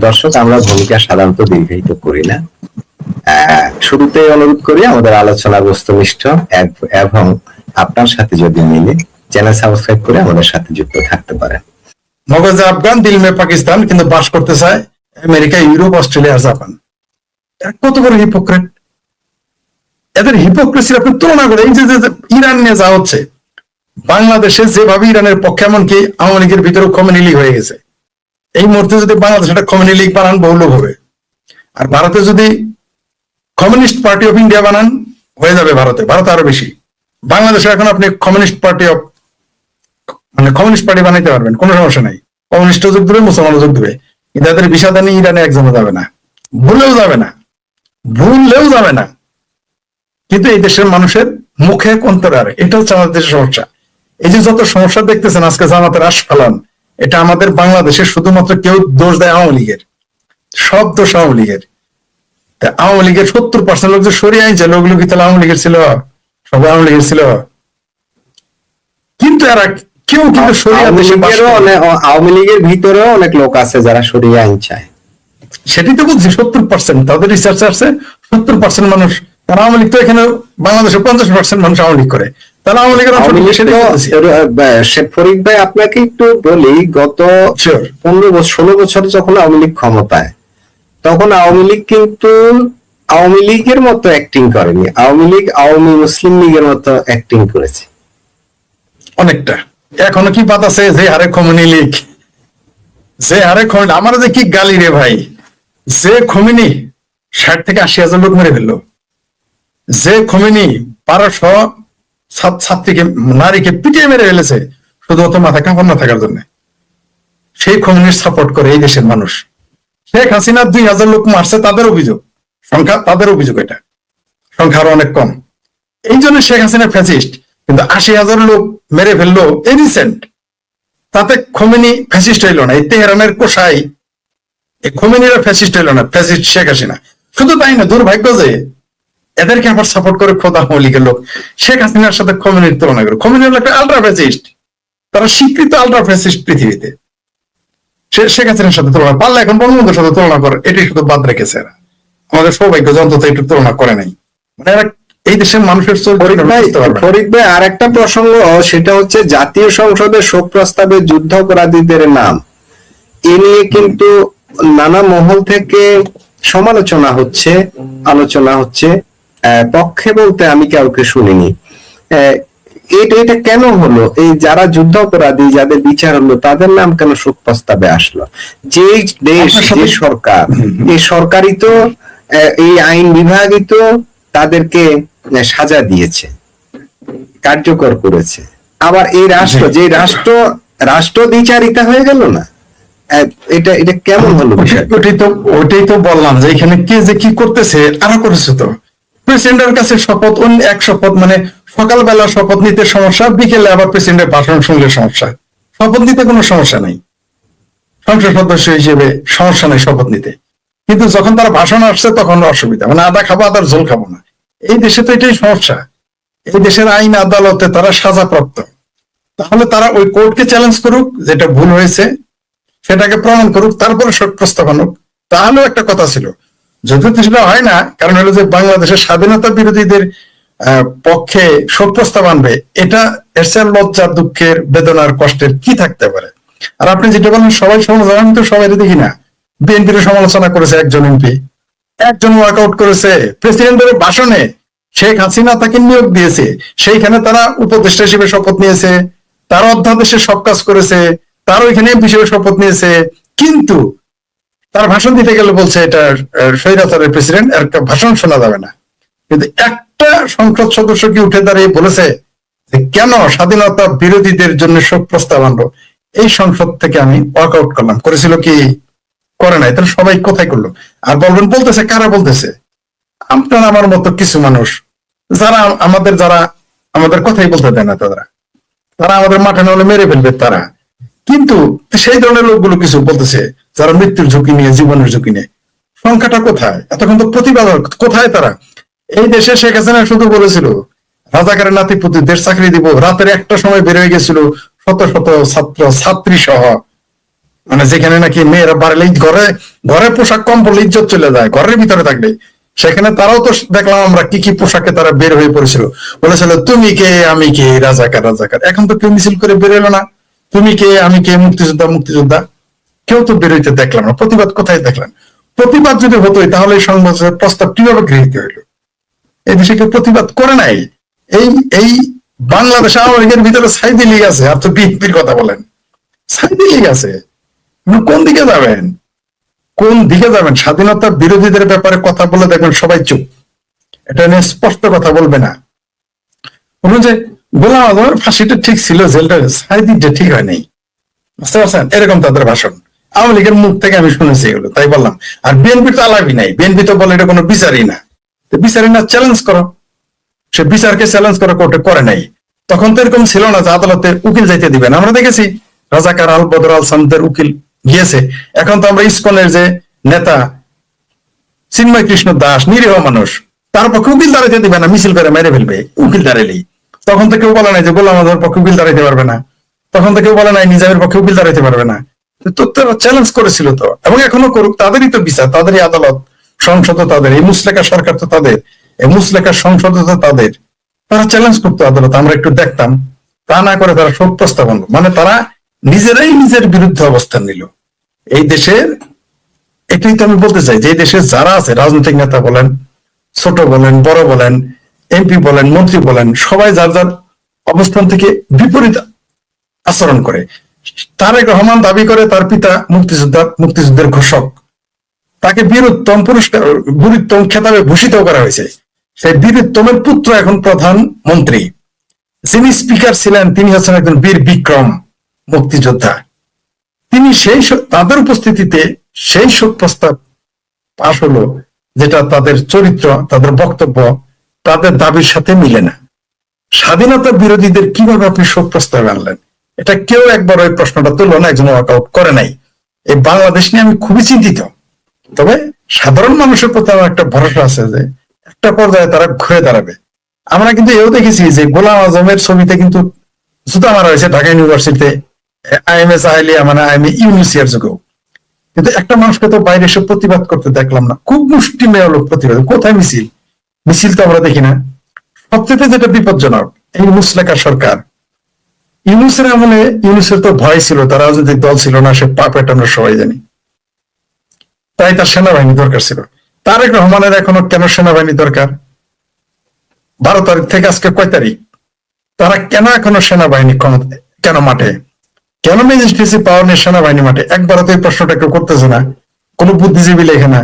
দর্শক, আমরা ভূমিকা সাধারণত দীর্ঘায়িত করি না। শুরুতে অনুরোধ করি আমাদের আলোচনা বস্তুনিষ্ঠ এবং আপনার সাথে যদি মিলে চ্যানেল সাবস্ক্রাইব করে আমাদের সাথে যুক্ত থাকতে পারেন। মগজ আফগান, দিল মে পাকিস্তান, কিন্তু বাস করতে চায় আমেরিকা, ইউরোপ, অস্ট্রেলিয়া, জাপান। কত বড় হিপোক্রেট! এদের হিপোক্রেসির আপনি তুলনা করে এই যে ইরান নিয়ে যা হচ্ছে, বাংলাদেশে যেভাবে ইরানের পক্ষে, এমনকি আওয়ামী লীগের ভিতরে কমিউনি লীগ হয়ে গেছে, এই মুহূর্তে যদি বাংলাদেশ একটা কমিউনি লীগ বানান বহুলোক হবে। আর ভারতে যদি কমিউনিস্ট পার্টি অফ ইন্ডিয়া বানান হয়ে যাবে ভারতে আরো বেশি। বাংলাদেশে এখন আপনি কমিউনিস্ট পার্টি বানাইতে পারবেন, কোনো সমস্যা নাই। কমিউনিস্ট যোগ দেবে, মুসলমান যোগ দেবে, কিন্তু এদের বিষাদানি ইরানে একজনও যাবে না, ভুলেও যাবে না। কিন্তু এই দেশের মানুষের মুখে অন্তরে আর এটা হচ্ছে আমাদের দেশের সমস্যা। এই যে যত সমস্যা দেখতেছেন আজকে জামাতের আস্ফালন, এটা আমাদের বাংলাদেশের শুধুমাত্র কেউ দোষ দেয় আওয়ামী লীগের, সব দোষ আওয়ামী লীগের। আওয়ামী লীগের 70% লোক যে সরিয়ে আনছে, লোকগুলো কি তাহলে আওয়ামী লীগের ছিল? সবাই আওয়ামী লীগের ছিল, কিন্তু এরা কেউ কিন্তু আওয়ামী লীগের ভিতরেও অনেক লোক আছে যারা সরিয়ে আইন চায়। সেটাই তো বলছি, 70% তাদের রিসার্চ আসছে 70% মানুষ। কারণ আওয়ামী লীগ তো এখানে বাংলাদেশে 50% মানুষ আওয়ামী লীগ করে, তাহলে আওয়ামী লীগের ফরিদ ভাই, আপনাকে একটু বলি, গত 15-16 বছর যখন আওয়ামী লীগ ক্ষমতায়, তখন আওয়ামী লীগ কিন্তু আওয়ামী লীগের মতো অ্যাক্টিং করেনি। আওয়ামী লীগ আওয়ামী মুসলিম লীগের মতো অ্যাক্টিং করেছে অনেকটা। এখনো কি বাদ আছে? যে হারে কমিউনি লীগ, যে হারে আমার যে কি গালি রে ভাই! যে খমিনি 60 থেকে 80,000 লোক মেরে ফেললো, যে খমিনি 1200 ছাত্রীকে, নারীকে পিটিয়ে মেরে ফেলেছে শুধুমাত্র মাথা কাপড় না থাকার জন্য, সেই খমিনির সাপোর্ট করে এই দেশের মানুষ। শেখ হাসিনা 2000 লোক মারছে, তাদের অভিযোগ, এটা সংখ্যা আরো অনেক কম। এই জন্য শেখ হাসিনা ফ্যাসিস্ট। কিন্তু 80,000 লোক মেরে ফেললো এই রিসেন্ট, তাতে খোমেনি ফ্যাসিস্ট হইল না। এই তেহরানের কোষাই এই খোমেনিরা ফ্যাসিস্ট হইল না, ফ্যাসিস্ট শেখ হাসিনা। শুধু তাই না, দুর্ভাগ্য যে এদেরকে আবার সাপোর্ট করে খোদ আওয়ামী লীগের লোক শেখ হাসিনার সাথে খোমেনির তুলনা করে। খোমেনি হলো একটা আলট্রা ফ্যাসিস্ট, তারা স্বীকৃত আলট্রা ফ্যাসিস্ট পৃথিবীতে। শেখ হাসিনার সাথে তুলনা পারলে এখন বঙ্গবন্ধুর সাথে তুলনা করে, এটাই শুধু বাদ রেখেছে এরা। আমাদের সৌভাগ্য অন্তত একটু তুলনা করে নাই। মানে এরা এই দেশের মানুষের ফরিদ ভাই, আর একটা প্রসঙ্গ, সেটা হচ্ছে জাতীয় সংসদের শোক প্রস্তাবে যুদ্ধাপরাধীদের নাম এ নিয়ে কিন্তু নানা মহল থেকে সমালোচনা হচ্ছে, আলোচনা হচ্ছে। পক্ষে বলতে আমি কাউকে শুনিনি। এটা কেন হলো? এই যারা যুদ্ধাপরাধী, যাদের বিচার হলো, তাদের নাম কেন শোক প্রস্তাবে আসলো? যে দেশ, যে সরকার, এই সরকারই তো, এই আইন বিভাগই তো তাদেরকে সাজা দিয়েছে, কার্যকর করেছে। আবার এই রাষ্ট্র, যে রাষ্ট্র দ্বিচারিতা হয়ে গেল না, এটা কেমন হলো? ওটাই তো বললাম যে এখানে কে যে কি করতেছে, আরো করেছে তো। প্রেসিডেন্টের কাছে শপথ, এক শপথ, মানে সকালবেলা শপথ নিতে সমস্যা, বিকেলে আবার প্রেসিডেন্টের ভাষণ শুনলে সমস্যা। শপথ নিতে কোনো সমস্যা নাই, সংসদ সদস্য হিসেবে সমস্যা নেই শপথ নিতে, কিন্তু যখন তারা ভাষণ আসছে তখন অসুবিধা। মানে আদা খাবো, আদার ঝোল খাবো না। এই দেশে তো এটাই সমস্যা। এই দেশের আইন আদালতে তারা সাজাপ্রাপ্ত, তাহলে তারা ওই কোর্টকে চ্যালেঞ্জ করুক, যেটা ভুল হয়েছে সেটাকে প্রমাণ করুক, তারপরে শোক প্রস্তাব আনুক, তাহলেও একটা কথা ছিল। যদি সেটা হয় না, কারণ হলো যে বাংলাদেশের স্বাধীনতা বিরোধীদের পক্ষে শোক প্রস্তাব আনবে, এটা এর চেয়ে লজ্জার, দুঃখের, বেদনার, কষ্টের কি থাকতে পারে? আর আপনি যেটা বলেন সবাই সমালোচনা, আমি তো সবাই দেখি না। বিএনপির সমালোচনা করেছে একজন এমপি, একজন ওয়ার্কআউট করেছে প্রেসিডেন্টের ভাষণে। শেখ হাসিনা তাকে নিয়োগ দিয়েছে, সেইখানে তারা উপদেষ্টা হিসেবে শপথ নিয়েছে, তার অধ্যাদেশে সব কাজ করেছে, তার ওইখানে হিসেবে শপথ নিয়েছে, কিন্তু তার ভাষণ দিতে গেলে বলছে এটা স্বৈরাচারের প্রেসিডেন্ট, এর ভাষণ শোনা যাবে না। কিন্তু একটা সংসদ সদস্য কি উঠে দাঁড়িয়ে বলেছে যে কেন স্বাধীনতা বিরোধীদের জন্য শোক প্রস্তাব আনলো? এই সংসদ থেকে আমি ওয়ার্কআউট করলাম, করেছিল কি? করে নাই। তাহলে সবাই কোথায় করলো? আর বলবেন বলতেছে, কারা বলতেছে? আপনার আমার মতো কিছু মানুষ, যারা আমাদের কথাই বলতে দেয় না, তারা আমাদের মাঠে না হলে মেরে ফেলবে তারা। কিন্তু সেই ধরনের লোকগুলো কিছু বলতেছে, যারা মৃত্যুর ঝুঁকি নিয়ে, জীবনের ঝুঁকি নিয়ে। সংখ্যাটা কোথায়? এতক্ষণ তো প্রতিবাদ কোথায় তারা? এই দেশে শেখ হাসিনা শুধু বলেছিল রাজাকারের নাতিপুতি দেশ চাকরি দিব, রাতের একটা সময় বের হয়ে গেছিল শত শত ছাত্র ছাত্রী সহ মানে যেখানে নাকি মেয়েরা বাড়লেই ঘরে ঘরে পোশাক কম পড়লে ইজ্জত চলে যায়, ঘরের ভিতরে থাকলে, সেখানে তারাও তো দেখলাম আমরা কি কি পোশাকে তারা বের হয়ে পড়েছিল, বলেছিল তুমি কে আমি কে রাজাকার রাজাকার। এখন তো কেউ মিছিল করে বের এলো না, তুমি কে আমি কে মুক্তিযোদ্ধা মুক্তিযোদ্ধা, কেউ তো বের হইতে দেখলাম না। প্রতিবাদ কোথায় দেখলেন? প্রতিবাদ যদি হতোই তাহলে এই সংবাদের প্রস্তাব কিভাবে গৃহীত হইল? এই দেশে কেউ প্রতিবাদ করে নাই। এই এই বাংলাদেশ আওয়ামী লীগের ভিতরে সাইদি লীগ আছে, আর তো বিএনপির কথা বলেন, সাইদি লীগ আছে। আপনি কোন দিকে যাবেন? কোন দিকে যাবেন? স্বাধীনতা বিরোধীদের ব্যাপারে কথা বলে দেখবেন সবাই চুপ, এটা নিয়ে স্পষ্ট কথা বলবে না। বলুন যে গোলাম আজমের ফাঁসিটা ঠিক ছিল, জেলটা সাইদিটা ঠিক হয় নাই, বুঝতে পারছেন? এরকম তাদের ভাষণ আওয়ামী লীগের মুখ থেকে আমি শুনেছি এগুলো, তাই বললাম। আর বিএনপি তো আলাপই নাই, বিএনপি তো বলে এটা কোনো বিচারই না। বিচারই না, চ্যালেঞ্জ করো। সে বিচারকে চ্যালেঞ্জ করা কোর্টে করে নাই। তখন তো এরকম ছিল না যে আদালতে উকিল যাইতে দিবেন। আমরা দেখেছি রাজাকার আল বদর আল সামদের উকিল গিয়েছে। এখন তো আমরা ইসকনের যে নেতা চিন্ময় কৃষ্ণ দাস, নিরীহ মানুষ, তার পক্ষে উকিল দাঁড়াইতে দিবে না, মিছিল করে মেরে ফেলবে উকিল দাঁড়াইলেই। তখন তো কেউ বলে নাই যে গোলাম আজমের পক্ষে উকিল দাঁড়াইতে পারবে না, তখন তো কেউ বলে নাই নিজামের পক্ষে উকিল দাঁড়াইতে পারবে না। তো তারা চ্যালেঞ্জ করেছিল তো, এবং এখনো করুক, তাদেরই তো বিচার, তাদেরই আদালত, সংসদ তাদের, এই মুসলেখা সরকার তো তাদের, এই মুসলেখা সংসদ তো তাদের। তারা চ্যালেঞ্জ করতো আদালত, আমরা একটু দেখতাম। তা না করে তারা শোক প্রস্তাব আনলো, মানে তারা নিজেরাই নিজের বিরুদ্ধে অবস্থান নিল। এই দেশের, এটাই তো আমি বলতে চাই যে এই দেশে যারা আছে, রাজনৈতিক নেতা বলেন, ছোট বলেন, বড় বলেন, এমপি বলেন, মন্ত্রী বলেন, সবাই যার যার অবস্থান থেকে বিপরীত আচরণ করে। তারেক রহমান দাবি করে তার পিতা মুক্তিযুদ্ধের ঘোষক, তাকে বীরুত্তম পুরস্কার, বীরুত্তম খেতাবে ভূষিত করা হয়েছে। সেই বীরুত্তমের পুত্র এখন প্রধানমন্ত্রী। যিনি স্পিকার ছিলেন তিনি হচ্ছেন একজন বীর বিক্রম মুক্তিযোদ্ধা। তিনি সেই তাদের উপস্থিতিতে সেই শোক প্রস্তাব পাশ হলো, যেটা তাদের চরিত্র, তাদের বক্তব্য, তাদের দাবির সাথে মিলে না। স্বাধীনতা বিরোধীদের কিভাবে আপনি শোক প্রস্তাব আনলেন? এটা কেউ একবার ওই প্রশ্নটা তুললো না, একজন ওয়ার্কআউট করে নাই। এই বাংলাদেশ নিয়ে আমি খুবই চিন্তিত। তবে সাধারণ মানুষের প্রতি আমার একটা ভরসা আছে যে একটা পর্যায়ে তারা ঘুরে দাঁড়াবে। আমরা কিন্তু এও দেখেছি যে গোলাম আজমের ছবিতে কিন্তু জুতা মারা হয়েছে ঢাকা ইউনিভার্সিটিতে, আইএমএস আহলিয়া মানে আইএমএ ইউনিসিয়ার যুগেও। কিন্তু একটা মানুষকে তো বাইরে এসে প্রতিবাদ করতে দেখলাম না। খুব মুষ্টিমেয় লোক প্রতিবাদ, কোথায় মিছিল? মিছিল তো আমরা দেখি না। সবচেয়ে যেটা বিপজ্জনক, এই মুসলেকা সরকার, ইউনুসের আমলে, ইউনুসের তো ভয় ছিল, তার রাজনৈতিক দল ছিল না, সে পাপেট আমরা সবাই জানি, তাই তার সেনাবাহিনী দরকার ছিল। তারেক রহমানের এখনো কেন সেনাবাহিনী দরকার? 12 তারিখ থেকে আজকে কয় তারিখ? তারা কেন এখনো সেনাবাহিনী কেন মাঠে? কেন ম্যাজিস্ট্রেসি পাওয়ার নিয়ে সেনাবাহিনী মাঠে? একবারও তো এই প্রশ্নটা কেউ করতেছে না, কোনো বুদ্ধিজীবী লেখে না।